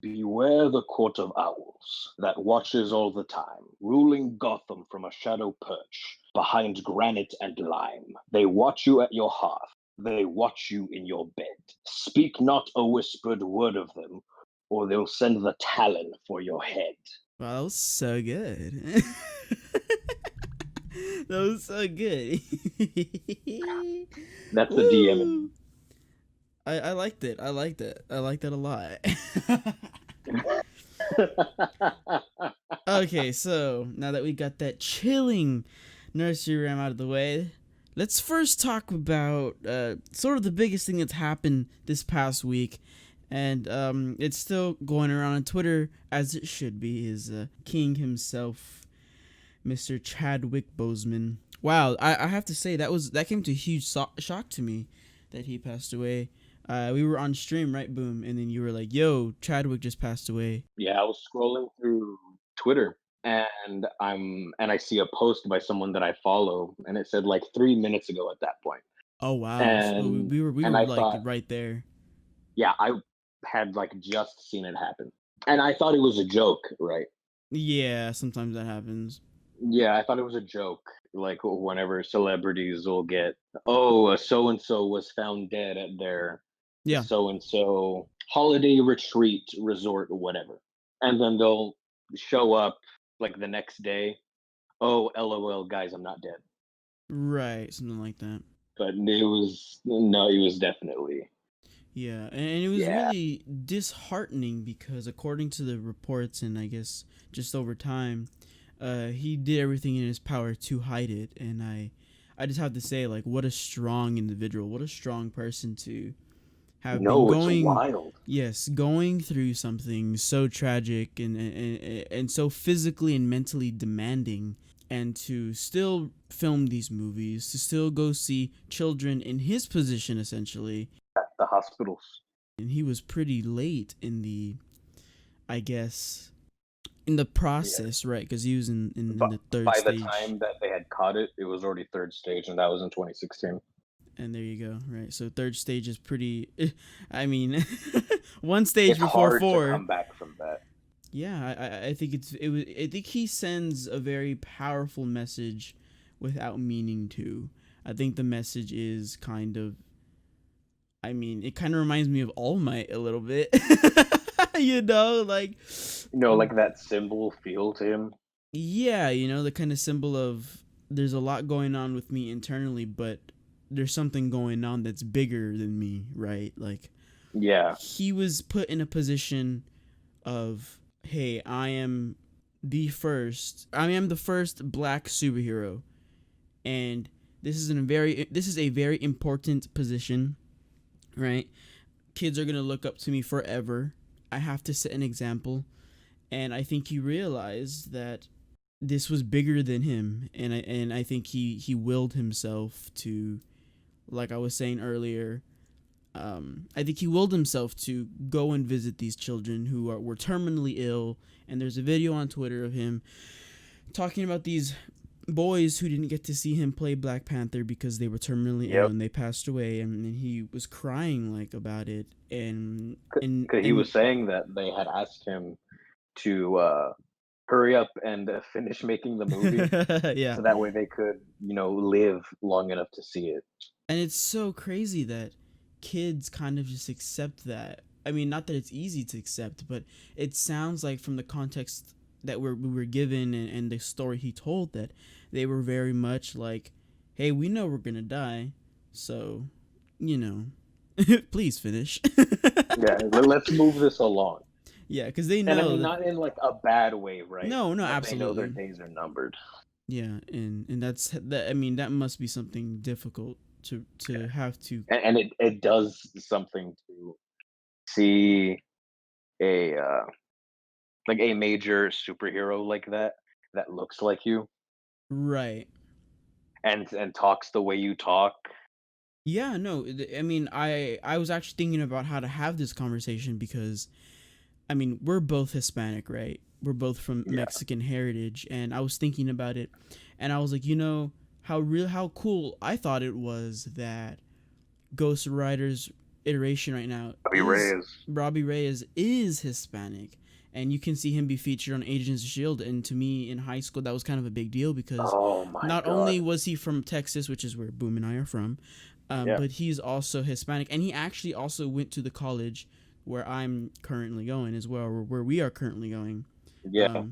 Beware the court of owls that watches all the time, ruling Gotham from a shadow perch, behind granite and lime. They watch you at your hearth, they watch you in your bed. Speak not a whispered word of them, or they'll send the talon for your head. Wow, that was so good. That was so good. That's the DM in Woo! I liked it. I liked it. I liked it a lot. me. Okay, so now that we got that chilling nursery rhyme out of the way, let's first talk about sort of the biggest thing that's happened this past week, and it's still going around on Twitter as it should be. Is King himself, Mr. Chadwick Boseman. Wow, I have to say that came to a huge shock to me that he passed away. We were on stream, right? Boom, and then you were like, "Yo, Chadwick just passed away." Yeah, I was scrolling through Twitter and I see a post by someone that I follow and it said like 3 minutes ago at that point. Oh wow, so And we were and I like thought, right there. yeah, I had like just seen it happen. And I thought it was a joke, right? Yeah, sometimes that happens. Yeah, I thought it was a joke. Like whenever celebrities will get, oh, so and so was found dead at their Yeah. so and so holiday retreat resort or whatever. And then they'll show up like the next day. Oh, lol, guys, I'm not dead. Right, something like that. But it was no, it was definitely Yeah, and it was yeah, really disheartening because according to the reports and I guess just over time, he did everything in his power to hide it, and I just have to say, like, what a strong individual, what a strong person to have been no, it's going, wild. yes, going through something so tragic and so physically and mentally demanding, and to still film these movies, to still go see children in his position essentially. At the hospitals. And he was pretty late in the, I guess, in the Yeah. process, right? Because he was in But the third by the stage. time that they had caught it, it was already third stage, and that was in 2016. And there you go, right? So third stage is pretty. I mean, one stage It's before hard to four. come back from that. Yeah, I think it was. I think he sends a very powerful message without meaning to. I think the message is kind of. I mean, it kind of reminds me of All Might a little bit. Like, Like that symbol feel to him. yeah, the kind of symbol of there's a lot going on with me internally, but there's something going on that's bigger than me, right? Like, Yeah. he was put in a position of, hey, I am the first black superhero, and this is a very important position, right? Kids are gonna look up to me forever. I have to set an example, and I think he realized that this was bigger than him, and I think he willed himself to, like I was saying earlier, I think he willed himself to go and visit these children who were terminally ill. And there's a video on Twitter of him talking about these boys who didn't get to see him play Black Panther because they were terminally ill Yep. and they passed away, and he was crying like about it, Because he was saying that they had asked him to hurry up and finish making the movie, yeah. so that way they could, live long enough to see it. And it's so crazy that kids kind of just accept that. I mean, not that it's easy to accept, but it sounds like from the context that we were given, and the story he told, that they were very much like, hey, we know we're going to die. So, you know, please finish. Yeah, let's move this along. Yeah, because they And I know mean, that. not in like a bad way, right? No, no, But they know their absolutely. days are numbered. Yeah, and that's that. I mean, that must be something difficult to have to. And it does something to see a like a major superhero like that looks like you Right. and talks the way you talk. Yeah, no, I mean, I was actually thinking about how to have this conversation because, I mean, we're both Hispanic, right? We're both from Yeah. Mexican heritage, and I was thinking about it, and I was like, how cool I thought it was that Ghost Riders iteration right now, Robbie Reyes is Hispanic, and you can see him be featured on Agents of Shield. And to me, in high school, that was kind of a big deal because not only was he from Texas, which is where Boom and I are from, but he's also Hispanic, and he actually also went to the college where I'm currently going as well, or where we are currently going. Yeah.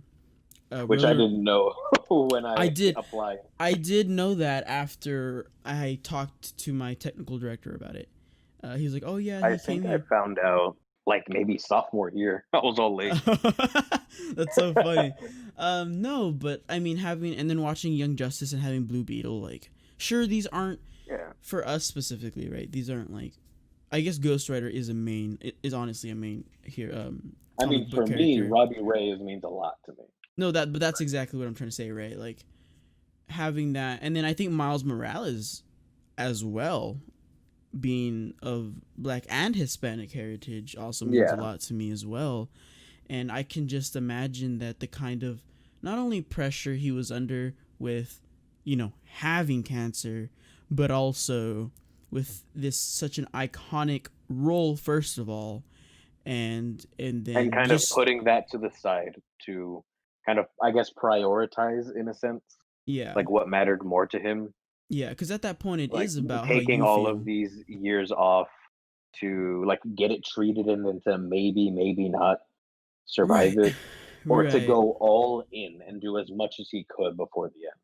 Which I didn't know when I applied. I did know that after I talked to my technical director about it. He was like, "Oh yeah, I think I found out like maybe sophomore year. I was all late." That's so funny. No, but I mean, and then watching Young Justice and having Blue Beetle, like, sure, these aren't for us specifically, right? These aren't like, I guess Ghost Rider is honestly a main here. I mean, for me, Robbie Reyes means a lot to me. No, but that's exactly what I'm trying to say, right? Like, having that, and then I think Miles Morales as well, being of Black and Hispanic heritage, also means a lot to me as well. And I can just imagine that the kind of not only pressure he was under with, having cancer, but also with this such an iconic role, first of all, and then kind of putting that to the side to kind of, I guess, prioritize in a sense. Yeah. Like what mattered more to him. Yeah, because at that point it is about taking how you all feel. of these years off to like get it treated and then to maybe not survive it, or to go all in and do as much as he could before the end.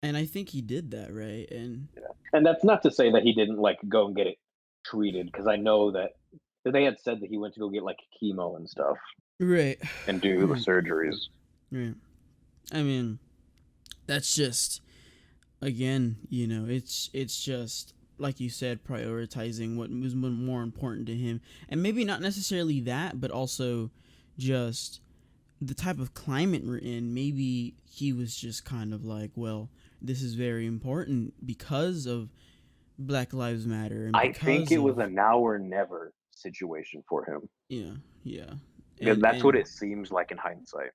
And I think he did that, right? And that's not to say that he didn't like go and get it treated, because I know that they had said that he went to go get like chemo and stuff, right, and do the surgeries. Right. I mean, that's just, again, it's just like you said, prioritizing what was more important to him, and maybe not necessarily that, but also just the type of climate we're in. Maybe he was just kind of like, well, this is very important because of Black Lives Matter. And I think it was a now or never situation for him. Yeah. That's what it seems like in hindsight.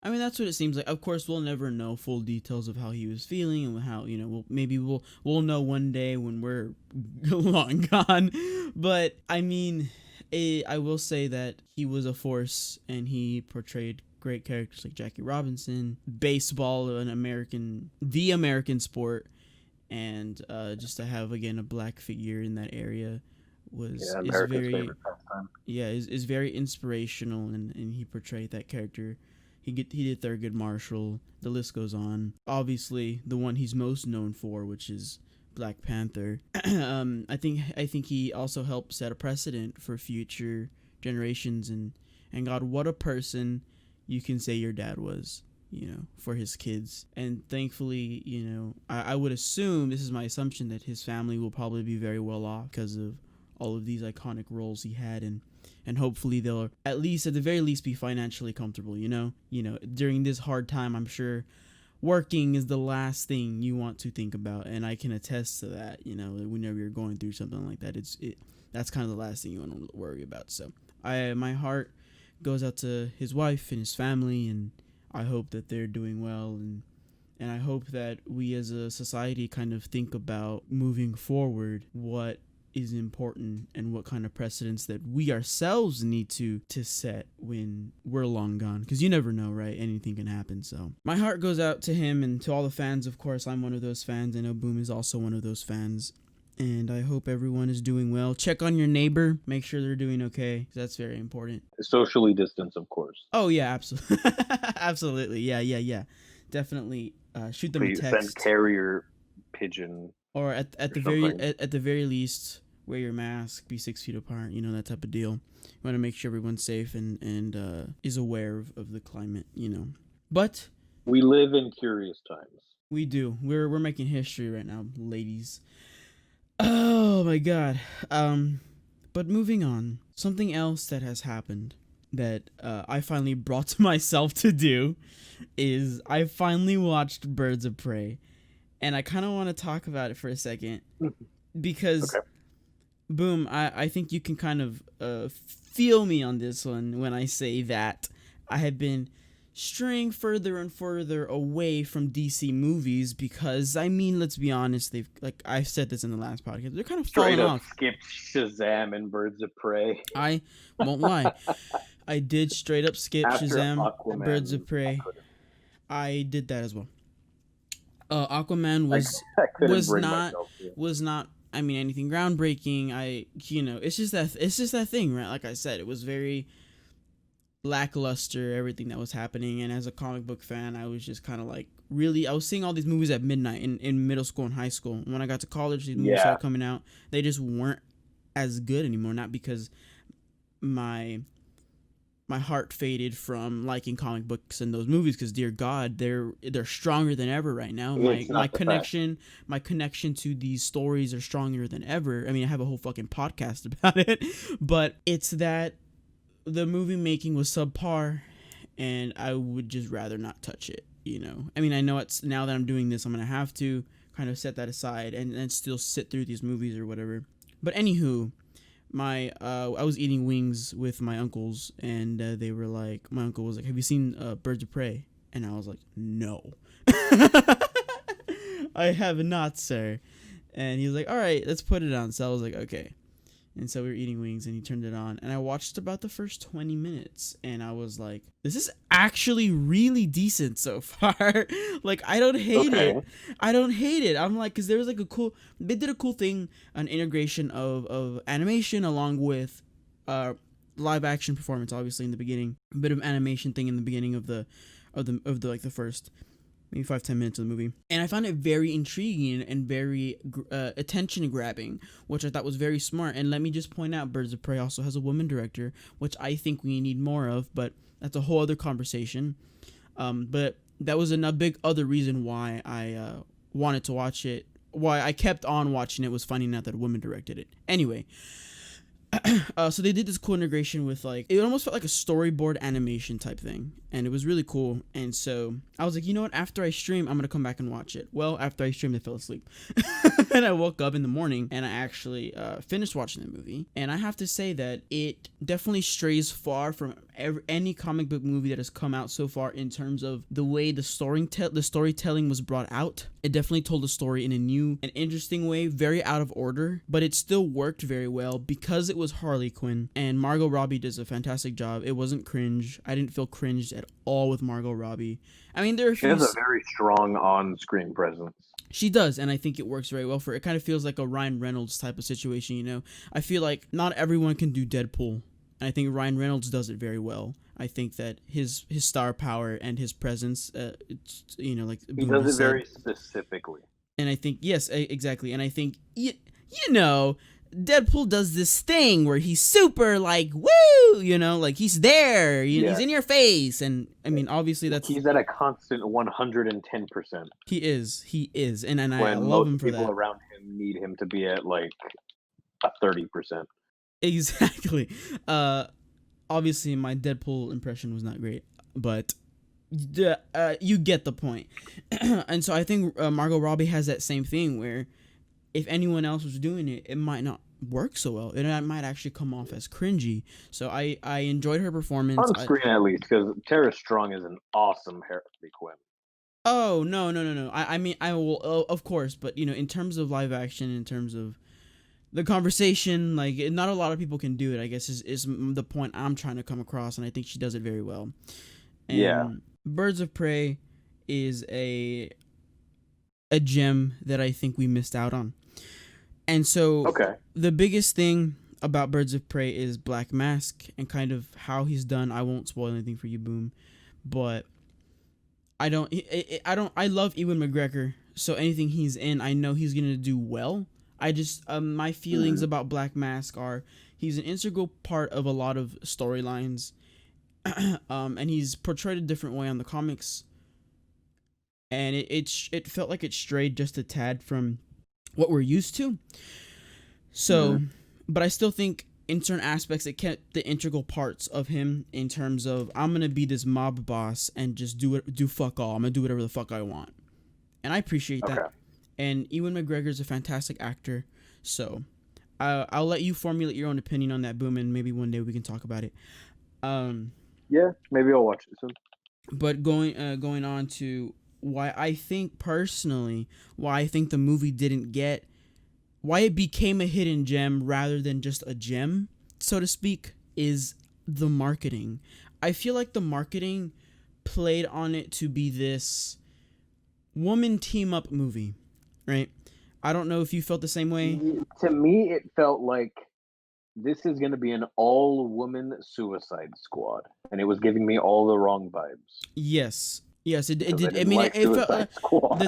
I mean, that's what it seems like. Of course, we'll never know full details of how he was feeling and how, we'll know one day when we're long gone. But I mean, I will say that he was a force, and he portrayed great characters like Jackie Robinson, baseball, the American sport, and just to have again a Black figure in that area is very inspirational, and he portrayed that character. He did Thurgood Marshall. The list goes on. Obviously, the one he's most known for, which is Black Panther. I think he also helped set a precedent for future generations, and God, what a person you can say your dad was, for his kids. And thankfully, I would assume, this is my assumption, that his family will probably be very well off because of all of these iconic roles he had, and hopefully they'll at the very least be financially comfortable. During this hard time, I'm sure working is the last thing you want to think about, and I can attest to that. Whenever you're going through something like that, that's kind of the last thing you want to worry about. So my heart goes out to his wife and his family, and I hope that they're doing well, and I hope that we as a society kind of think about moving forward what is important and what kind of precedents that we ourselves need to set when we're long gone, because you never know, right? Anything can happen. So my heart goes out to him and to all the fans. Of course, I'm one of those fans. I know Boom is also one of those fans, and I hope everyone is doing well. Check on your neighbor, make sure they're doing okay. That's very important. Socially distance, of course. Oh yeah, absolutely. Absolutely. Yeah. Definitely shoot them a text. Send carrier pigeon, or at the very least, wear your mask, be 6 feet apart, that type of deal. You want to make sure everyone's safe and is aware of the climate, But we live in curious times. We do. We're making history right now, ladies. Oh my God. But moving on, something else that has happened that I finally brought to myself to do is I finally watched Birds of Prey, and I kind of want to talk about it for a second because. Okay. Boom, I think you can kind of feel me on this one when I say that I have been straying further and further away from DC movies because, I mean, let's be honest, they've, like I've said this in the last podcast, they're kind of falling off. Skipped Shazam and Birds of Prey. I won't lie. I did straight up skip After Shazam Aquaman, and Birds of Prey. I did that as well. Aquaman was not I mean anything groundbreaking. It's just that thing, right? Like I said, it was very lackluster, everything that was happening, and as a comic book fan, I was just kind of like, really, I was seeing all these movies at midnight in middle school and high school. When I got to college, these movies started coming out. They just weren't as good anymore, not because my heart faded from liking comic books and those movies, because dear God, they're stronger than ever right now. My connection to these stories are stronger than ever. I mean, I have a whole fucking podcast about it, but it's that the movie making was subpar, and I would just rather not touch it. I mean, I know it's now that I'm doing this, I'm gonna have to kind of set that aside and still sit through these movies or whatever. But anywho, I was eating wings with my uncles, and they were like, my uncle was like, "Have you seen Birds of Prey?" And I was like, "No." "I have not, sir." And he was like, "All right, let's put it on." So I was like, "Okay." And so we were eating wings, and he turned it on, and I watched about the first 20 minutes, and I was like, this is actually really decent so far. Like, I don't hate it. I don't hate it. I'm like, because there was like they did a cool thing, an integration of animation along with live action performance, obviously in the beginning, a bit of animation thing in the beginning of the like the first maybe 5-10 minutes of the movie, and I found it very intriguing and very attention grabbing, which I thought was very smart. And let me just point out, Birds of Prey also has a woman director, which I think we need more of, but that's a whole other conversation. But that was a big other reason why I wanted to watch it, why I kept on watching it, was finding out that a woman directed it. Anyway, so they did this cool integration with, like, it almost felt like a storyboard animation type thing, and it was really cool. And so I was like, you know what, after I stream, I'm gonna come back and watch it. Well, after I streamed, I fell asleep. And I woke up in the morning, and I actually finished watching the movie, and I have to say that it definitely strays far from any comic book movie that has come out so far in terms of the way the storytelling was brought out. It definitely told the story in a new and interesting way, very out of order, but it still worked very well because it was Harley Quinn, and Margot Robbie does a fantastic job. It wasn't cringe. I didn't feel cringed at all with Margot Robbie. I mean, she has a very strong on-screen presence. She does, and I think it works very well for her. It kind of feels like a Ryan Reynolds type of situation, I feel like not everyone can do Deadpool, and I think Ryan Reynolds does it very well. I think that his star power and his presence, like he does it very specifically. And I think, yes, exactly. And I think, Deadpool does this thing where he's super, like, woo, like he's there, he's in your face. And I mean, obviously he's at a constant 110%. He is. And I love him for that. When most people around him need him to be at like a 30%. Exactly. Obviously my Deadpool impression was not great, but you get the point. And so I think Margot Robbie has that same thing where if anyone else was doing it, it might not work so well. It might actually come off as cringy. So I enjoyed her performance. On screen, at least, because Tara Strong is an awesome Harley Quinn. Oh, no. I mean, I will, of course, but, in terms of live action, in terms of the conversation, like, not a lot of people can do it, I guess, is the point I'm trying to come across, and I think she does it very well. And Birds of Prey is a gem that I think we missed out on. And so the biggest thing about Birds of Prey is Black Mask and kind of how he's done. I won't spoil anything for you, Boom, but I love Ewan McGregor, so anything he's in, I know he's going to do well. I just, my feelings about Black Mask are he's an integral part of a lot of storylines, and he's portrayed a different way on the comics, and it felt like it strayed just a tad from what we're used to. So, but I still think in certain aspects it kept the integral parts of him in terms of, I'm going to be this mob boss and just do fuck all. I'm going to do whatever the fuck I want. And I appreciate that. And Ewan McGregor is a fantastic actor. So I'll let you formulate your own opinion on that, Boom, and maybe one day we can talk about it. Yeah, maybe I'll watch it soon. But going on to why I think personally, why I think the movie didn't get, why it became a hidden gem rather than just a gem, so to speak, is the marketing. I feel like the marketing played on it to be this woman team up movie, right? I don't know if you felt the same way. To me, it felt like this is going to be an all-woman Suicide Squad, and it was giving me all the wrong vibes. Yes. Yes, it Because did. I didn't mean, like it felt Suicide Squad.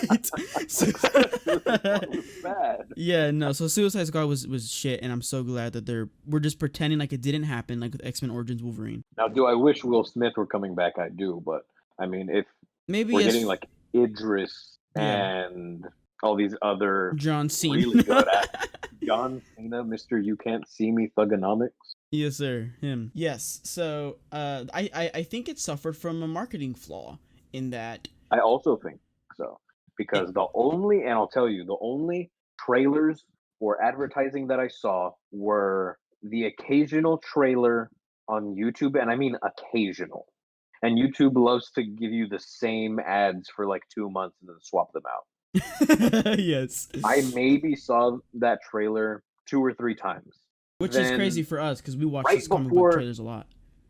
right. Suicide Squad was bad. Yeah, no. So Suicide Squad was shit, and I'm so glad that we're just pretending like it didn't happen, like with X-Men Origins Wolverine. Now, do I wish Will Smith were coming back? I do, but I mean, if Maybe we're as getting like Idris yeah, and all these other John Cena. really good actors, John Cena, Mr. You Can't See Me Thugonomics. Yes, sir. Him. Yes. So, I think it suffered from a marketing flaw in that. I also think so, because the only trailers or advertising that I saw were the occasional trailer on YouTube, and I mean occasional. And YouTube loves to give you the same ads for like 2 months and then swap them out. Yes. I maybe saw that trailer 2 or 3 times. Which is crazy for us because we watch right this comic before- book trailers a lot.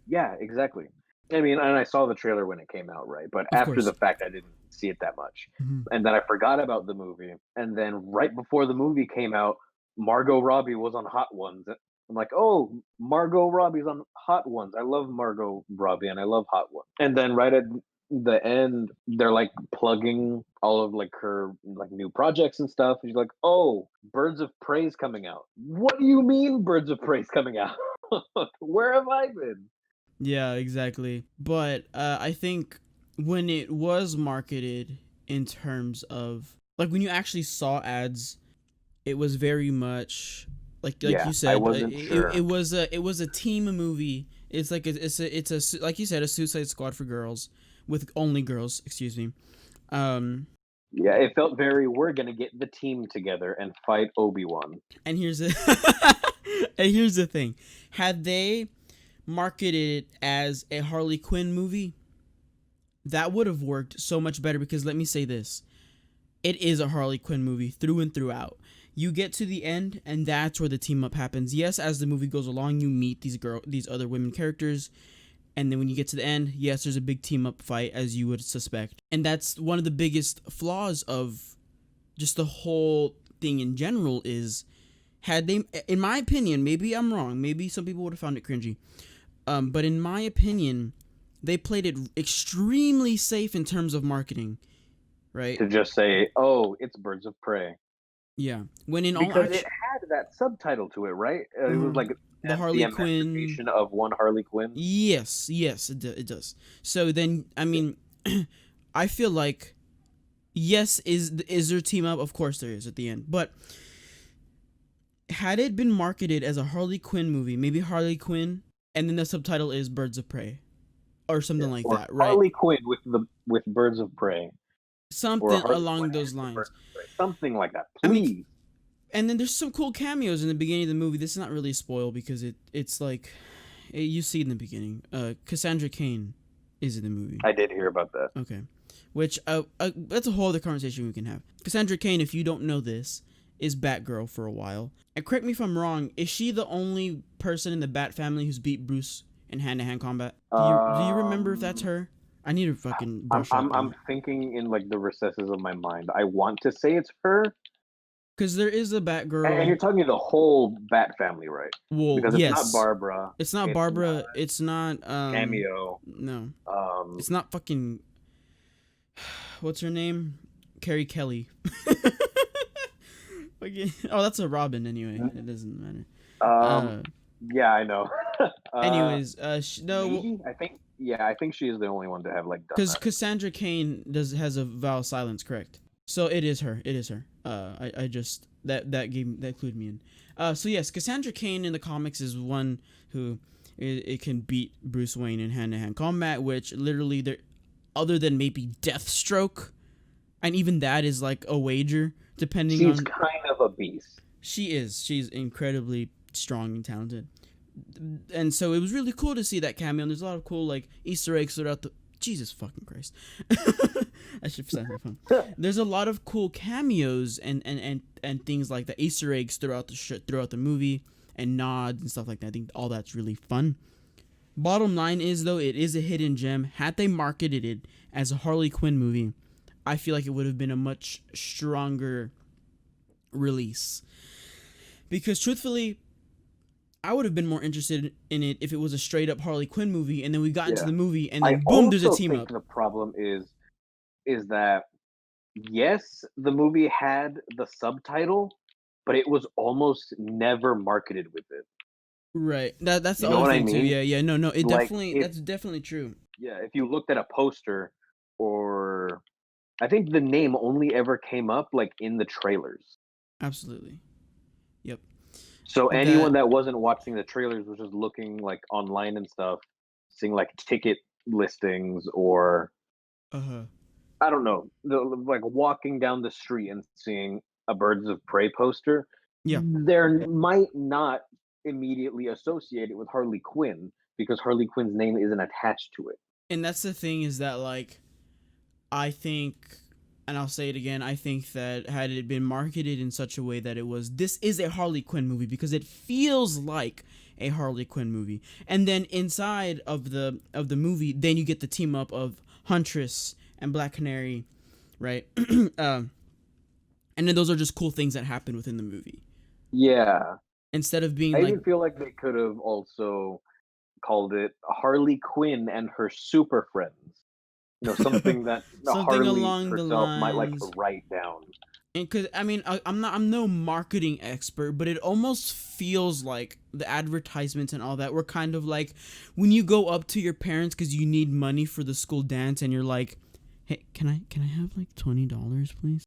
Yeah, exactly. I mean, and I saw the trailer when it came out, right? But Of after course. the fact, I didn't see it that much. Mhm. And then I forgot about the movie. And then right before the movie came out, Margot Robbie was on Hot Ones. I'm like, oh, Margot Robbie's on Hot Ones. I love Margot Robbie and I love Hot Ones. And then right at the end, they're like plugging all of like her like new projects and stuff. And she's like, oh, Birds of Prey's coming out. What do you mean Birds of Prey's coming out? Where have I been? Yeah, exactly. But I think when it was marketed in terms of like when you actually saw ads, it was very much like Yeah, you said. I wasn't sure. It was a team movie. It's like it's a like you said, a Suicide Squad for girls with only girls. Excuse me. Yeah, it felt very, we're going to get the team together and fight Obi-Wan. And here's the and here's the thing: had they marketed it as a Harley Quinn movie, that would have worked so much better. Because let me say this: it is a Harley Quinn movie through and throughout. You get to the end, and that's where the team up happens. Yes, as the movie goes along, you meet these other women characters. And then when you get to the end, yes, there's a big team up fight, as you would suspect. And that's one of the biggest flaws of just the whole thing in general is, had they, in my opinion, maybe I'm wrong, maybe some people would have found it cringy, but in my opinion, they played it extremely safe in terms of marketing, right? To just say, oh, it's Birds of Prey. Yeah. When in because it had that subtitle to it, right? It was like the Harley Quinn of one Harley Quinn. Yes, it does. So then, I mean, I feel like, yes, is there team up? Of course there is at the end. But had it been marketed as a Harley Quinn movie, maybe Harley Quinn, and then the subtitle is Birds of Prey, or something like that, right? Harley Quinn with Birds of Prey. Something along those lines. Something like that, please. I mean, and then there's some cool cameos in the beginning of the movie. This is not really a spoil because it's like you see in the beginning. Cassandra Kane is in the movie. I did hear about that. Okay, which that's a whole other conversation we can have. Cassandra Kane, if you don't know this, is Batgirl for a while. And correct me if I'm wrong. Is she the only person in the Bat family who's beat Bruce in hand-to-hand combat? Do you remember if that's her? I need to fucking brush up. I'm thinking in like the recesses of my mind. I want to say it's her. Because there is a Batgirl. And you're talking the whole Bat family, right? Well, because yes. It's not Barbara. It's not Barbara. It's not Cameo. No. It's not fucking. What's her name? Carrie Kelly. Oh, that's a Robin anyway. It doesn't matter. Yeah, I know. Anyways, no. Maybe? I think she is the only one to have like. Because Cassandra Kane has a vow of silence, correct? So it is her. I just that clued me in. So yes, Cassandra Kane in the comics is one who it can beat Bruce Wayne in hand-to-hand combat, which literally there, other than maybe Deathstroke, and even that is like a wager depending on. She's kind of a beast. She is. She's incredibly strong and talented. And so it was really cool to see that cameo. And there's a lot of cool like Easter eggs throughout the. Jesus fucking Christ! I should sign my phone. There's a lot of cool cameos and things like the Easter eggs throughout the movie and nods and stuff like that. I think all that's really fun. Bottom line is though, it is a hidden gem. Had they marketed it as a Harley Quinn movie, I feel like it would have been a much stronger release. Because truthfully, I would have been more interested in it if it was a straight up Harley Quinn movie, and then we got into the movie, and then boom, there's a team up. The problem is that yes, the movie had the subtitle, but it was almost never marketed with it. Right. That's the other thing too. Yeah. No. It like definitely that's definitely true. Yeah. If you looked at a poster, or I think the name only ever came up like in the trailers. Absolutely. Yep. So anyone that wasn't watching the trailers was just looking like online and stuff, seeing like ticket listings or I don't know, like walking down the street and seeing a Birds of Prey poster. Yeah. There might not immediately associate it with Harley Quinn because Harley Quinn's name isn't attached to it. And that's the thing is that like I think, and I'll say it again, I think that had it been marketed in such a way that this is a Harley Quinn movie because it feels like a Harley Quinn movie. And then inside of the movie, then you get the team up of Huntress and Black Canary, right? And then those are just cool things that happen within the movie. Yeah. Instead of being I even feel like they could have also called it Harley Quinn and her super friends. You know, something that Harley along herself might like to write down. And because I mean, I'm no marketing expert, but it almost feels like the advertisements and all that were kind of like when you go up to your parents because you need money for the school dance, and you're like, "Hey, can I have like $20, please?"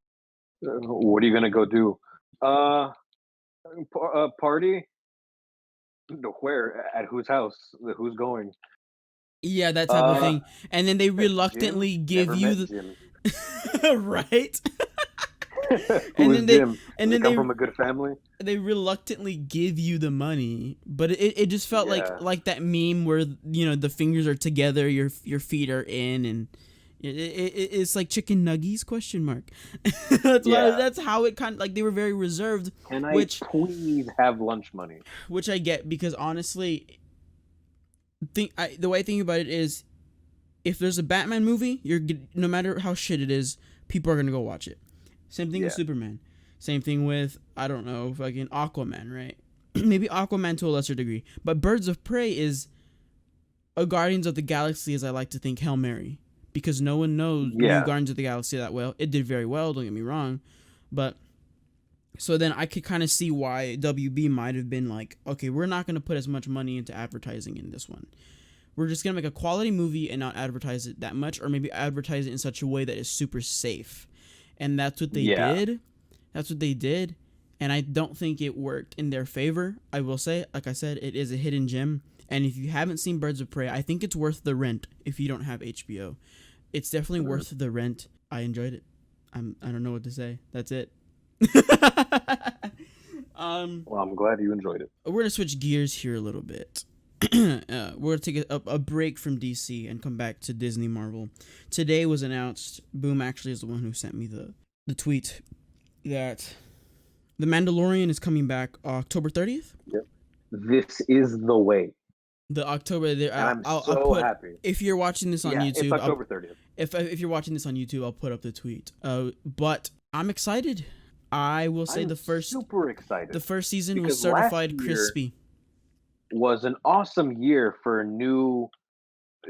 What are you gonna go do? Party? Where? At whose house? Who's going? Yeah, that type of thing. And then they reluctantly give you the right. And then Jim? And then they come from a good family. They reluctantly give you the money, but it just felt like that meme where the fingers are together, your feet are in, and it's like chicken nuggies ? That's how it kind of like they were very reserved. Can I please have lunch money? Which I get because honestly, the way I think about it is, if there's a Batman movie, no matter how shit it is, people are gonna go watch it. Same thing with Superman. Same thing with I don't know, fucking Aquaman, right? Maybe Aquaman to a lesser degree, but Birds of Prey is a Guardians of the Galaxy, as I like to think, Hail Mary. Because no one knows Guardians of the Galaxy that well. It did very well, don't get me wrong. But, so then I could kind of see why WB might have been like, okay, we're not going to put as much money into advertising in this one. We're just going to make a quality movie and not advertise it that much, or maybe advertise it in such a way that is super safe. And that's what they did. That's what they did. And I don't think it worked in their favor. I will say, like I said, it is a hidden gem. And if you haven't seen Birds of Prey, I think it's worth the rent if you don't have HBO. It's definitely worth the rent. I enjoyed it. I don't know what to say. That's it. Well, I'm glad you enjoyed it. We're gonna switch gears here a little bit. We're gonna take a break from DC and come back to Disney Marvel. Today was announced. Boom actually is the one who sent me the tweet that The Mandalorian is coming back October 30th. Yep. This is the way. The October there. I'll put, happy. If you're watching this on YouTube, it's October 30th. If you're watching this on YouTube, I'll put up the tweet. But I'm excited. I will say super excited. The first season was certified crispy. Was an awesome year for new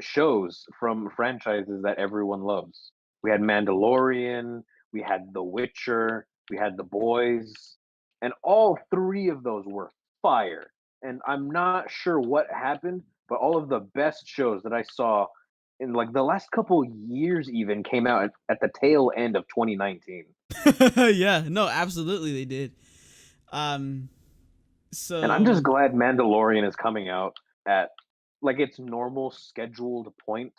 shows from franchises that everyone loves. We had Mandalorian, we had The Witcher, we had The Boys, and all three of those were fire. And I'm not sure what happened, but all of the best shows that I saw in like the last couple years even came out at the tail end of 2019. Yeah, no, absolutely they did. So, and I'm just glad Mandalorian is coming out at like its normal scheduled point,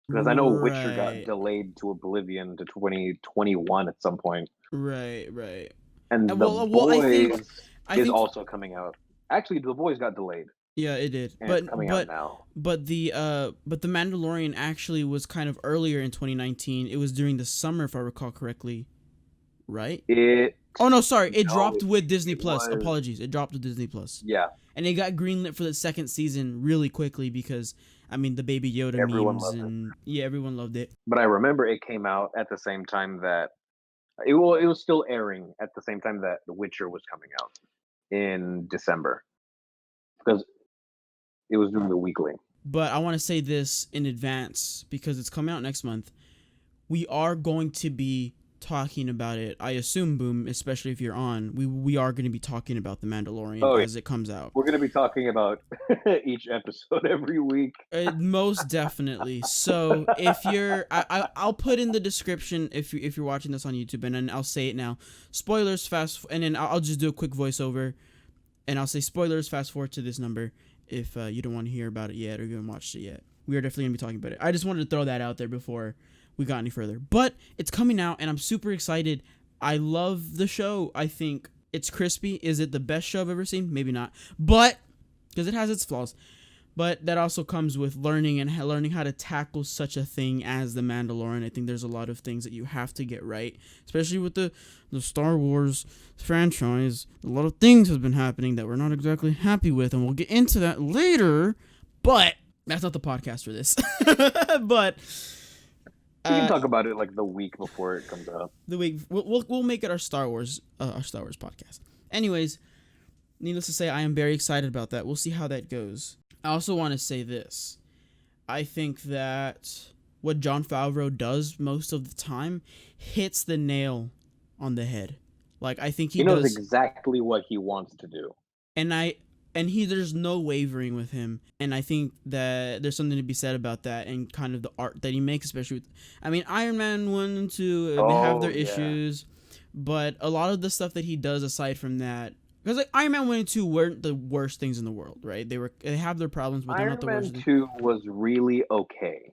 because I know Witcher got delayed to oblivion to 2021 at some point. Right. And The Boys is also coming out. Actually, The Boys got delayed. Yeah, it did. and it's coming out now. But the Mandalorian actually was kind of earlier in 2019. It was during the summer, if I recall correctly, right? It Oh no, sorry. It no, dropped it, with Disney it Plus. was Apologies. It dropped with Disney Plus. yeah. And it got greenlit for the second season really quickly because I mean the Baby Yoda Everyone memes loved it. and yeah, everyone loved it. But I remember it came out at the same time that it was still airing at the same time that The Witcher was coming out in December because it was doing the weekly. But I want to say this in advance because it's coming out next month. We are going to be talking about it. I assume, Boom, especially if you're on, we are going to be talking about The Mandalorian as it comes out. We're going to be talking about each episode every week. Most definitely. So if you're, I'll put in the description if you're watching this on YouTube, and then I'll say it now. Spoilers and then I'll just do a quick voiceover, and I'll say spoilers. Fast forward to this number if you don't want to hear about it yet or you haven't watched it yet. We are definitely gonna be talking about it. I just wanted to throw that out there before we got any further. But it's coming out, and I'm super excited. I love the show. I think it's crispy. Is it the best show I've ever seen? Maybe not, but because it has its flaws. But that also comes with learning how to tackle such a thing as The Mandalorian. I think there's a lot of things that you have to get right, especially with the Star Wars franchise. A lot of things have been happening that we're not exactly happy with, and we'll get into that later. But that's not the podcast for this. But we can talk about it like the week before it comes out. The week we'll make it our Star Wars podcast. Anyways, needless to say, I am very excited about that. We'll see how that goes. I also want to say this. I think that what Jon Favreau does most of the time hits the nail on the head. Like, I think he knows does exactly what he wants to do. And there's no wavering with him. And I think that there's something to be said about that and kind of the art that he makes, especially with, I mean, Iron Man 1 and 2, they have their issues, but a lot of the stuff that he does aside from that, because like Iron Man 1 and 2 weren't the worst things in the world, right? They have their problems, but they're not the worst. Iron Man 2 was really okay.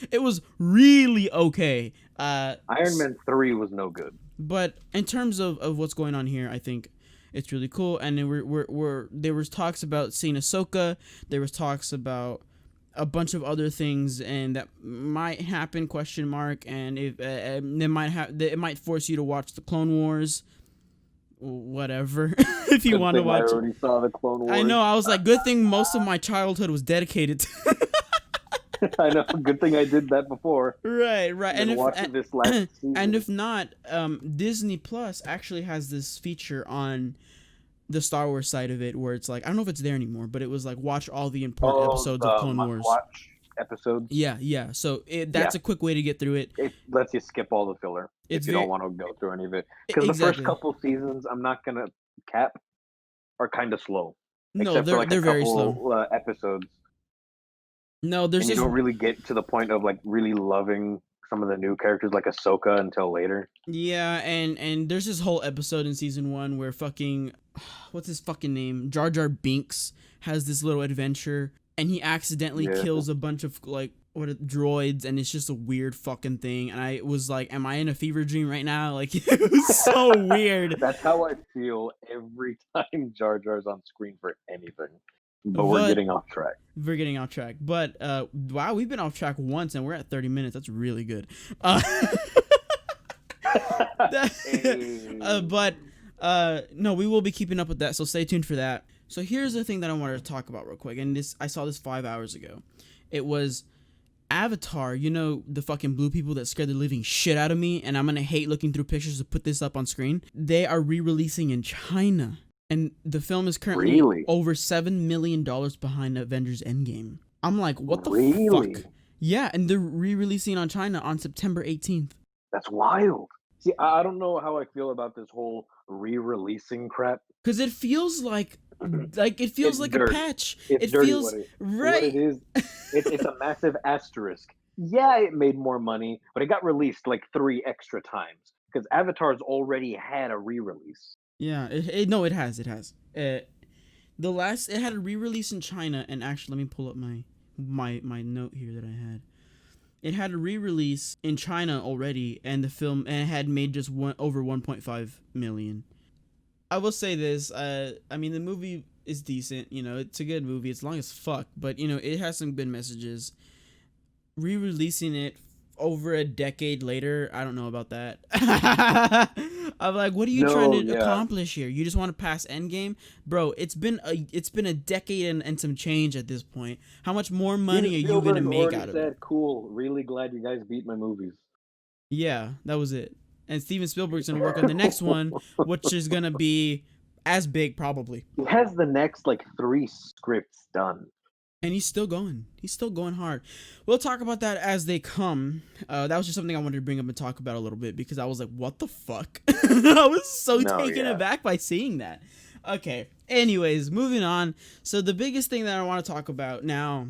It was really okay. Iron Man 3 was no good. But in terms of what's going on here, I think it's really cool. And there was talks about seeing Ahsoka. There was talks about a bunch of other things, and that might happen? ? And if it might force you to watch the Clone Wars. Whatever. If you want to watch, I already saw the Clone Wars. I know. I was like, good thing most of my childhood was dedicated to. I know. Good thing I did that before. Right. And this last season. And if not, Disney Plus actually has this feature on the Star Wars side of it where it's like, I don't know if it's there anymore, but it was like watch all the important episodes of Clone Wars. Watch episodes. Yeah. So that's a quick way to get through it. It lets you skip all the filler if you don't want to go through any of it. Because the first couple seasons, I'm not gonna cap, are kind of slow. No, they're very slow. Episodes. No, there's you don't really get to the point of like really loving some of the new characters like Ahsoka until later. Yeah, and there's this whole episode in season 1 where what's his fucking name? Jar Jar Binks has this little adventure, and he accidentally kills a bunch of droids, and it's just a weird fucking thing. And I was like, am I in a fever dream right now? Like, it was so weird. That's how I feel every time Jar Jar's on screen for anything. But we're getting off track. But wow, we've been off track once, and we're at 30 minutes. That's really good. No, we will be keeping up with that, so stay tuned for that. So here's the thing that I wanted to talk about real quick, and I saw this 5 hours ago. It was Avatar, the fucking blue people that scared the living shit out of me, and I'm gonna hate looking through pictures to put this up on screen. They are re-releasing in China, and the film is currently over $7 million behind Avengers Endgame. I'm like, what the fuck? Yeah, and they're re-releasing on China on September 18th. That's wild. See, I don't know how I feel about this whole re-releasing crap. Because it feels like it feels like dirty. A patch. It feels right. What it is, it's a massive asterisk. Yeah, it made more money, but it got released like 3 extra times because Avatar's already had a re-release. Yeah, it has. It had a re-release in China, and actually, let me pull up my note here that I had. It had a re-release in China already, and the film had made just over 1.5 million. I will say this. I mean, the movie is decent. You know, it's a good movie. It's long as fuck, but you know, it has some good messages. Re-releasing it over a decade later, I don't know about that. I'm like, what are you trying to accomplish here? You just want to pass Endgame, bro? It's been a decade and some change at this point. How much more money are you gonna make out of it? Cool. Really glad you guys beat my movies. Yeah, that was it. And Steven Spielberg's gonna work on the next one, which is gonna be as big probably. He has the next like 3 scripts done. And he's still going. He's still going hard. We'll talk about that as they come. That was just something I wanted to bring up and talk about a little bit because I was like, what the fuck? I was so taken aback by seeing that. Okay. Anyways, moving on. So the biggest thing that I want to talk about now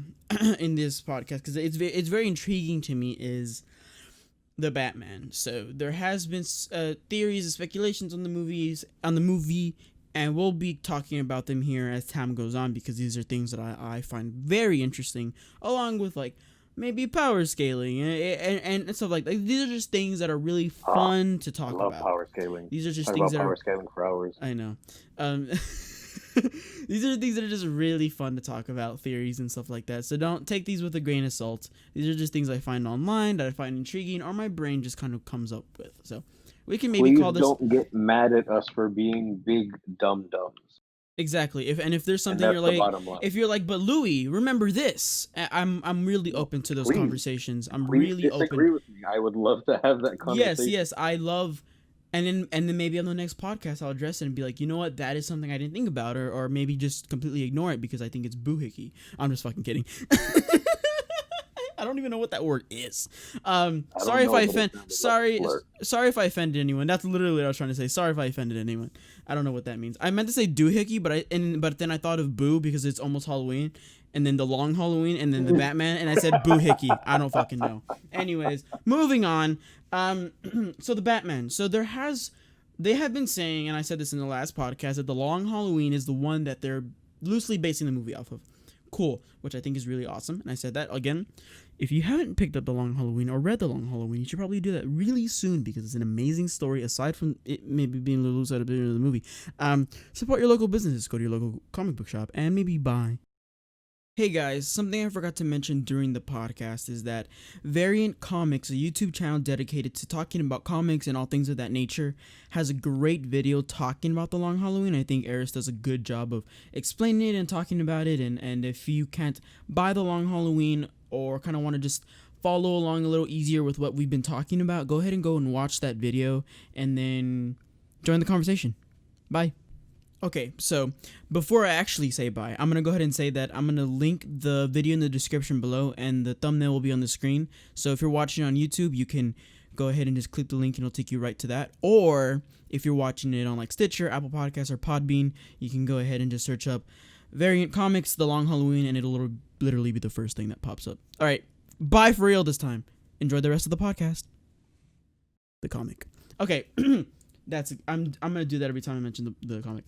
in this podcast, because it's very intriguing to me, is the Batman. So there has been theories and speculations on the movie, and we'll be talking about them here as time goes on because these are things that I find very interesting, along with like maybe power scaling and stuff like that. These are just things that are really fun to talk about. I love power scaling. These are just things that power scaling for hours. I know. These are things that are just really fun to talk about, theories and stuff like that. So don't take these with a grain of salt. These are just things I find online that I find intriguing, or my brain just kind of comes up with. So we can maybe call this. Don't get mad at us for being big dumb dumbs. Exactly. If there's something you're like, if you're like, but Louis, remember this. I'm really open to those conversations. I'm really open. Disagree with me. I would love to have that conversation. Yes, I love. And then maybe on the next podcast I'll address it and be like, you know what, that is something I didn't think about, or maybe just completely ignore it because I think it's boohickey. I'm just fucking kidding. I don't even know what that word is. Sorry if I offend. Sorry if I offended anyone. That's literally what I was trying to say. Sorry if I offended anyone. I don't know what that means. I meant to say doohickey, but then I thought of boo because it's almost Halloween, and then the long Halloween, and then the Batman, and I said boohickey. I don't fucking know. Anyways, moving on. So the Batman. So they have been saying, and I said this in the last podcast, that the long Halloween is the one that they're loosely basing the movie off of. Cool, which I think is really awesome. And I said that again. If you haven't picked up The Long Halloween or read The Long Halloween, you should probably do that really soon because it's an amazing story. Aside from it maybe being a little loose out of the movie, support your local businesses. Go to your local comic book shop and maybe buy. Hey guys, something I forgot to mention during the podcast is that Variant Comics, a YouTube channel dedicated to talking about comics and all things of that nature, has a great video talking about The Long Halloween. I think Eris does a good job of explaining it and talking about it, and if you can't buy The Long Halloween or kind of want to just follow along a little easier with what we've been talking about, go ahead and go and watch that video and then join the conversation. Bye. Okay, so before I actually say bye, I'm going to go ahead and say that I'm going to link the video in the description below, and the thumbnail will be on the screen. So if you're watching on YouTube, you can go ahead and just click the link and it'll take you right to that. Or if you're watching it on like Stitcher, Apple Podcasts, or Podbean, you can go ahead and just search up Variant Comics, The Long Halloween, and it'll literally be the first thing that pops up. All right, bye for real this time. Enjoy the rest of the podcast. The comic. Okay. I'm gonna do that every time I mention the comic.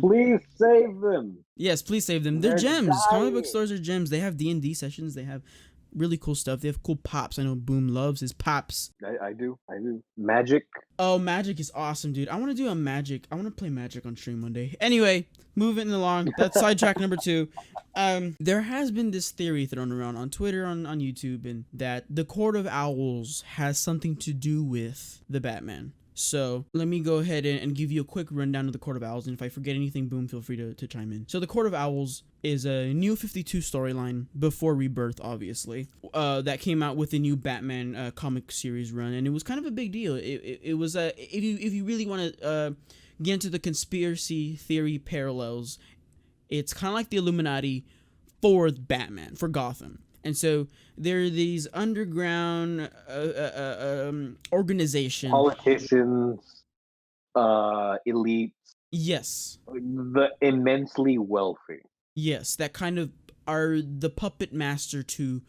Please save them. Yes, please save them. They're gems. Dying. Comic book stores are gems. They have D&D sessions. They have really cool stuff. They have cool pops. I know Boom loves his pops. I do. Magic. Oh, Magic is awesome, dude. I want to do a Magic. I want to play Magic on stream one day. Anyway, moving along. That's sidetrack number 2. There has been this theory thrown around on Twitter, on YouTube, and that the Court of Owls has something to do with the Batman. So let me go ahead and give you a quick rundown of the Court of Owls, and if I forget anything, Boom, feel free to chime in. So the Court of Owls is a new 52 storyline before Rebirth, obviously, that came out with the new Batman comic series run, and it was kind of a big deal. It was if you really want to get into the conspiracy theory parallels, it's kind of like the Illuminati for Batman, for Gotham. And so there are these underground organizations. Politicians, elites. Yes. The immensely wealthy. Yes, that kind of are the puppet master to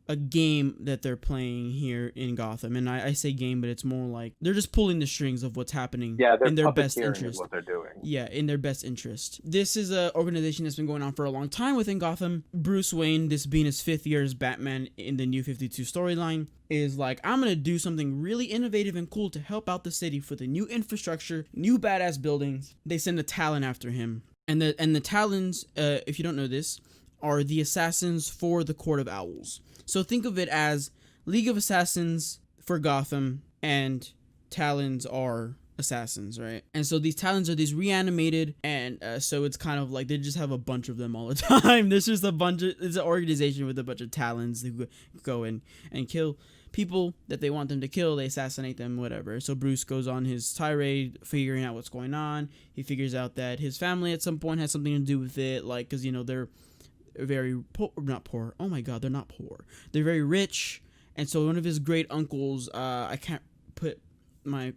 a game that they're playing here in Gotham. And I say game, but it's more like they're just pulling the strings of what's happening they're in their best puppeteering interest. is what they're doing. Yeah, in their best interest. This is an organization that's been going on for a long time within Gotham. Bruce Wayne, this being his 5th year as Batman in the New 52 storyline, is like, I'm going to do something really innovative and cool to help out the city for the new infrastructure, new badass buildings. They send a Talon after him. And the Talons, if you don't know this, are the assassins for the Court of Owls. So think of it as League of Assassins for Gotham, and Talons are assassins, right? And so these Talons are these reanimated, and so it's kind of like they just have a bunch of them all the time. There's just it's an organization with a bunch of Talons who go in and kill people that they want them to kill. They assassinate them, whatever. So Bruce goes on his tirade figuring out what's going on. He figures out that his family at some point has something to do with it, like, because, you know, they're very not poor. Oh my god, they're not poor. They're very rich. And so one of his great uncles, I can't put my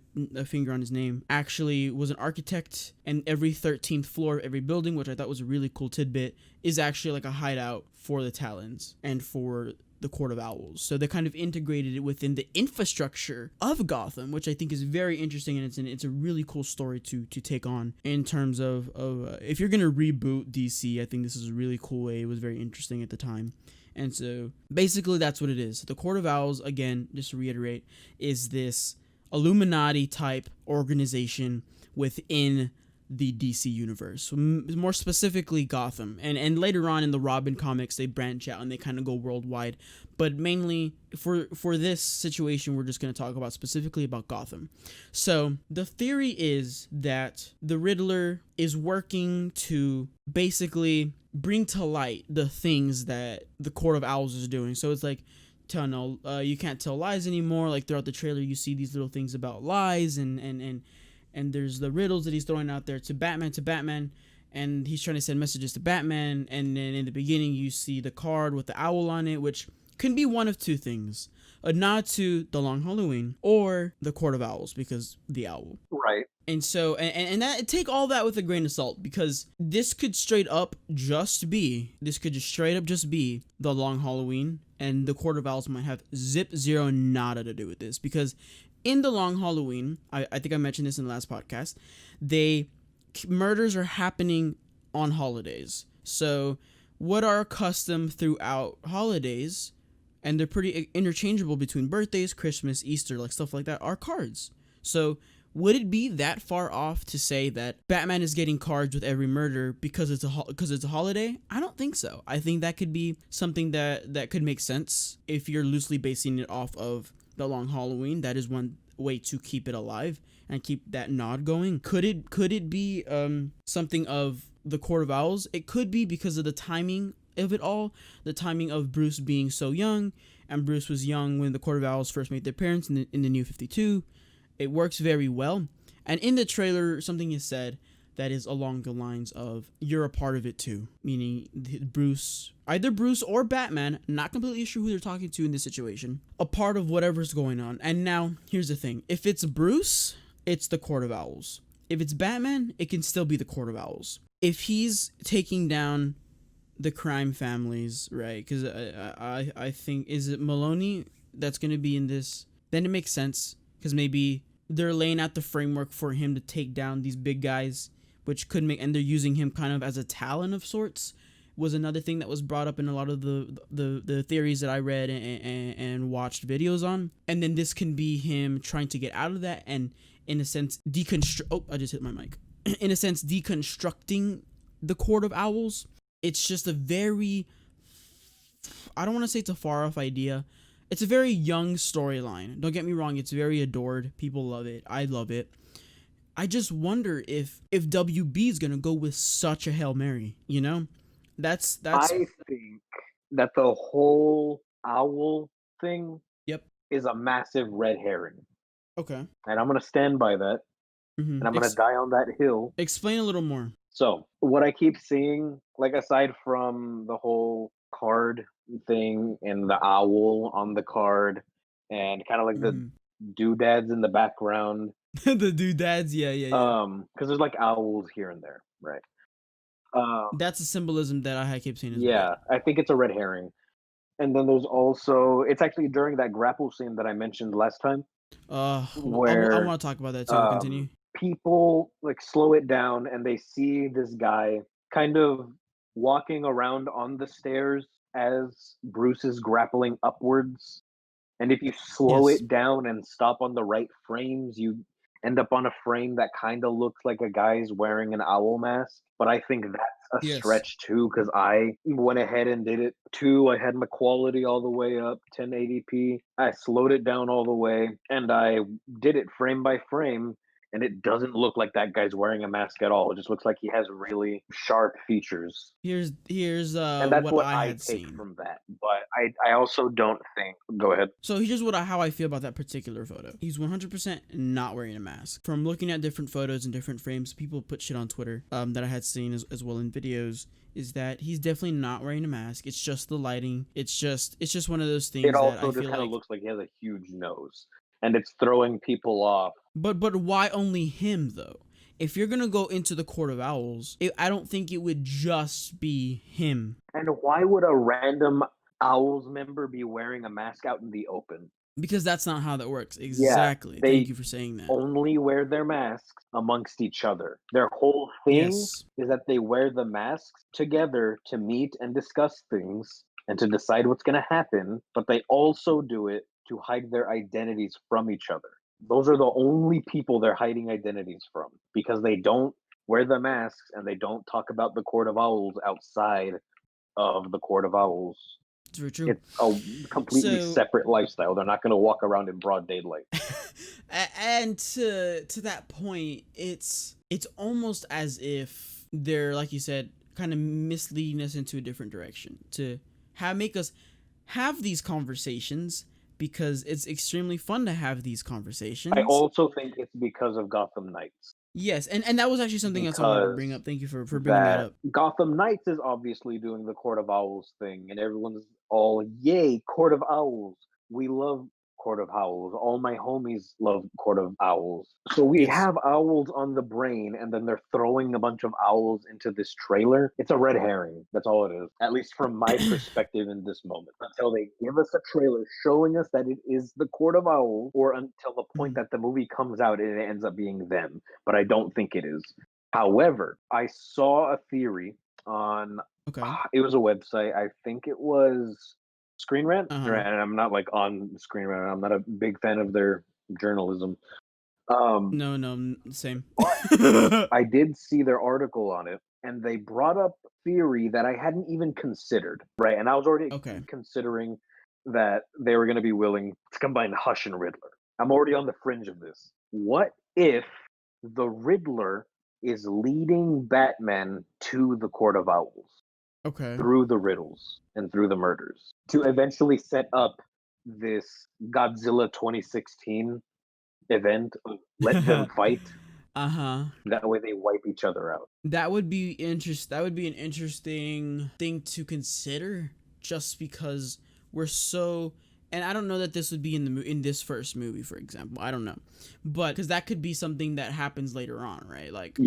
finger on his name, actually was an architect, and every 13th floor of every building, which I thought was a really cool tidbit, is actually like a hideout for the Talons and for the Court of Owls. So they kind of integrated it within the infrastructure of Gotham, which I think is very interesting, and it's a really cool story to take on in terms of if you're gonna reboot DC. I think this is a really cool way. It was very interesting at the time. And so basically that's what it is. The Court of Owls, again, just to reiterate, is this Illuminati type organization within the DC universe, more specifically Gotham, and later on in the Robin comics they branch out and they kind of go worldwide, but mainly for this situation we're just going to talk about specifically about Gotham. So the theory is that the Riddler is working to basically bring to light the things that the Court of Owls is doing. So it's like, you can't tell lies anymore. Like throughout the trailer you see these little things about lies, and there's the riddles that he's throwing out there to Batman, and he's trying to send messages to Batman. And then in the beginning, you see the card with the owl on it, which can be one of two things: a nod to the Long Halloween or the Court of Owls, because the owl. Right. And so, and that, take all that with a grain of salt, because this could straight up just be the Long Halloween, and the Court of Owls might have zero nada to do with this, because in the Long Halloween, I think I mentioned this in the last podcast, murders are happening on holidays. So what are custom throughout holidays, and they're pretty interchangeable between birthdays, Christmas, Easter, like stuff like that, are cards. So would it be that far off to say that Batman is getting cards with every murder because it's a holiday? I don't think so. I think that could be something that could make sense if you're loosely basing it off of the Long Halloween. That is one way to keep it alive and keep that nod going. Could it be something of the Court of Owls? It could be, because of the timing of it all, the timing of Bruce being so young, and Bruce was young when the Court of Owls first made their appearance in the New 52. It works very well. And in the trailer, something is said that is along the lines of, you're a part of it too, meaning either Bruce or Batman, not completely sure who they're talking to in this situation, a part of whatever's going on. And now, here's the thing. If it's Bruce, it's the Court of Owls. If it's Batman, it can still be the Court of Owls. If he's taking down the crime families, right, because I think, is it Maloney that's going to be in this? Then it makes sense, because maybe they're laying out the framework for him to take down these big guys, which could make, and they're using him kind of as a Talon of sorts, was another thing that was brought up in a lot of the theories that I read and watched videos on. And then this can be him trying to get out of that, and in a sense I just hit my mic. In a sense, deconstructing the Court of Owls. It's just a very, I don't want to say it's a far off idea. It's a very young storyline. Don't get me wrong, it's very adored. People love it. I love it. I just wonder if WB is going to go with such a Hail Mary, you know? That's I think that the whole owl thing is a massive red herring. Okay. And I'm going to stand by that. Mm-hmm. And I'm going to die on that hill. Explain a little more. So, what I keep seeing, like, aside from the whole card thing and the owl on the card and kind of like the doodads in the background. The doodads, yeah. Because there's like owls here and there, right? That's a symbolism that I keep seeing as well. Yeah, I think it's a red herring. And then there's also, it's actually during that grapple scene that I mentioned last time, I where want to talk about that too. Continue. people like slow it down and they see this guy kind of walking around on the stairs as Bruce is grappling upwards. And if you slow Yes. it down and stop on the right frames, you end up on a frame that kind of looks like a guy's wearing an owl mask. But I think that's a Yes. stretch too, because I went ahead and did it too. I had my quality all the way up, 1080p. I slowed it down all the way, and I did it frame by frame. And it doesn't look like that guy's wearing a mask at all. It just looks like he has really sharp features. Here's And that's what what I I had take seen. from that. But I also don't think. Go ahead. So here's how I feel about that particular photo. He's 100% not wearing a mask. From looking at different photos and different frames, people put shit on Twitter that I had seen as well in videos, is that he's definitely not wearing a mask. It's just the lighting. It's just one of those things It that also I just feel kind of like. looks like he has a huge nose, and it's throwing people off. But why only him though? If you're gonna go into the Court of Owls, I don't think it would just be him. And why would a random Owls member be wearing a mask out in the open? Because that's not how that works. Yeah, Exactly. Thank they you for saying that. only wear their masks amongst each other. Their whole thing Yes. is that they wear the masks together to meet and discuss things and to decide what's going to happen, but they also do it to hide their identities from each other. Those are the only people they're hiding identities from because they don't wear the masks and they don't talk about the Court of Owls outside of the Court of Owls. It's very true. It's a completely So, separate lifestyle. They're not going to walk around in broad daylight. and to that point, it's almost as if they're, like you said, kind of misleading us into a different direction to make us have these conversations, because it's extremely fun to have these conversations. I also think it's because of Gotham Knights. Yes, and that was actually something else I wanted to bring up. Thank you for bringing that up. Gotham Knights is obviously doing the Court of Owls thing, and everyone's all, yay, Court of Owls. We love Court of Owls. All my homies love Court of Owls. So we Yes. have owls on the brain, and then they're throwing a bunch of owls into this trailer. It's a red herring. That's all it is, at least from my perspective in this moment. Until they give us a trailer showing us that it is the Court of Owls, or until the point that the movie comes out and it ends up being them. But I don't think it is. However, I saw a theory on, it was a website. I think it was Screen Rant, and I'm not like on Screen Rant. I'm not a big fan of their journalism. No, same. I did see their article on it, and they brought up theory that I hadn't even considered, right? And I was already considering that they were going to be willing to combine Hush and Riddler. I'm already on the fringe of this. What if the Riddler is leading Batman to the Court of Owls? Through the riddles and through the murders to eventually set up this Godzilla 2016 event of let them fight. That way they wipe each other out. That would be that would be an interesting thing to consider, just because we're so, and I don't know that this would be in this first movie, for example. I don't know, but because that could be something that happens later on, right? Like,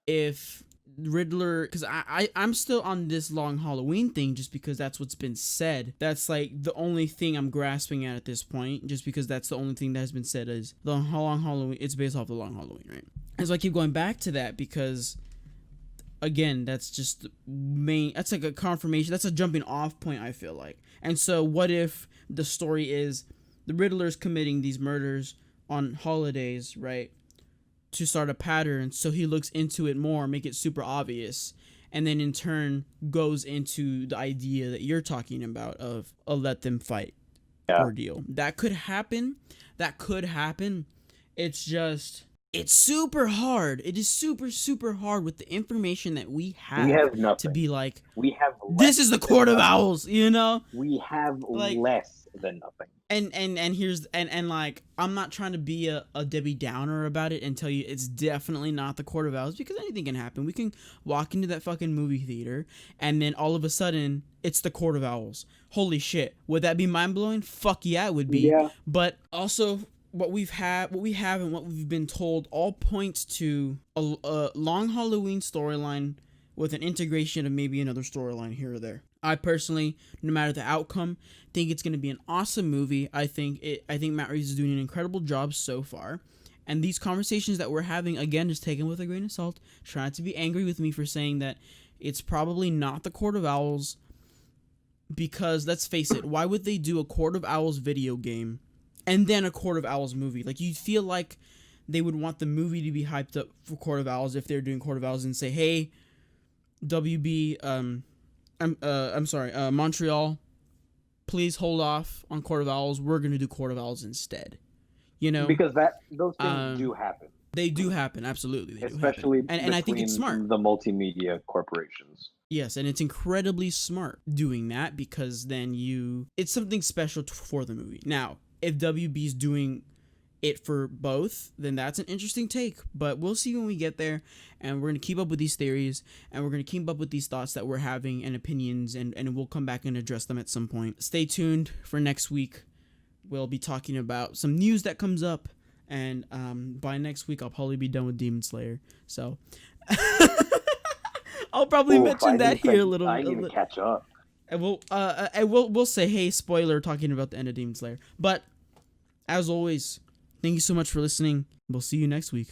if Riddler, because I'm still on this Long Halloween thing, just because that's what's been said. That's like the only thing I'm grasping at this point, just because that's the only thing that has been said is the Long Halloween. It's based off the Long Halloween, right? And so I keep going back to that because, again, that's just the main. That's like a confirmation. That's a jumping off point, I feel like. And so what if the story is the Riddler's committing these murders on holidays, right? To start a pattern, so he looks into it more, make it super obvious, and then in turn goes into the idea that you're talking about of a let them fight ordeal. That could happen. It's just, it's super hard. It is super hard with the information that we have nothing. To be like, we have this is the Court of Owls, you know? We have like, less than nothing. And here's like, I'm not trying to be a Debbie Downer about it and tell you it's definitely not the Court of Owls, because anything can happen. We can walk into that fucking movie theater and then all of a sudden it's the Court of Owls. Holy shit. Would that be mind-blowing? Fuck yeah, it would be. Yeah. But also what we have and what we've been told all points to a Long Halloween storyline with an integration of maybe another storyline here or there. I personally, no matter the outcome, think it's going to be an awesome movie. I think Matt Reeves is doing an incredible job so far. And these conversations that we're having, again, just taken with a grain of salt. Try not to be angry with me for saying that it's probably not the Court of Owls, because let's face it, why would they do a Court of Owls video game and then a Court of Owls movie? Like, you feel like they would want the movie to be hyped up for Court of Owls if they're doing Court of Owls and say, hey, Montreal, please hold off on Court of Owls. We're going to do Court of Owls instead. You know? Because those things do happen. They do happen, absolutely. Especially and I think it's smart. The multimedia corporations. Yes, and it's incredibly smart doing that, because then it's something special for the movie. Now, if WB's doing it for both, then that's an interesting take, but we'll see when we get there, and we're going to keep up with these theories, and we're going to keep up with these thoughts that we're having and opinions, and we'll come back and address them at some point. Stay tuned for next week. We'll be talking about some news that comes up, and by next week I'll probably be done with Demon Slayer, so I'll probably mention that here a little. I need to catch up. And we'll say, hey, spoiler, talking about the end of Demon Slayer. But as always, thank you so much for listening. We'll see you next week.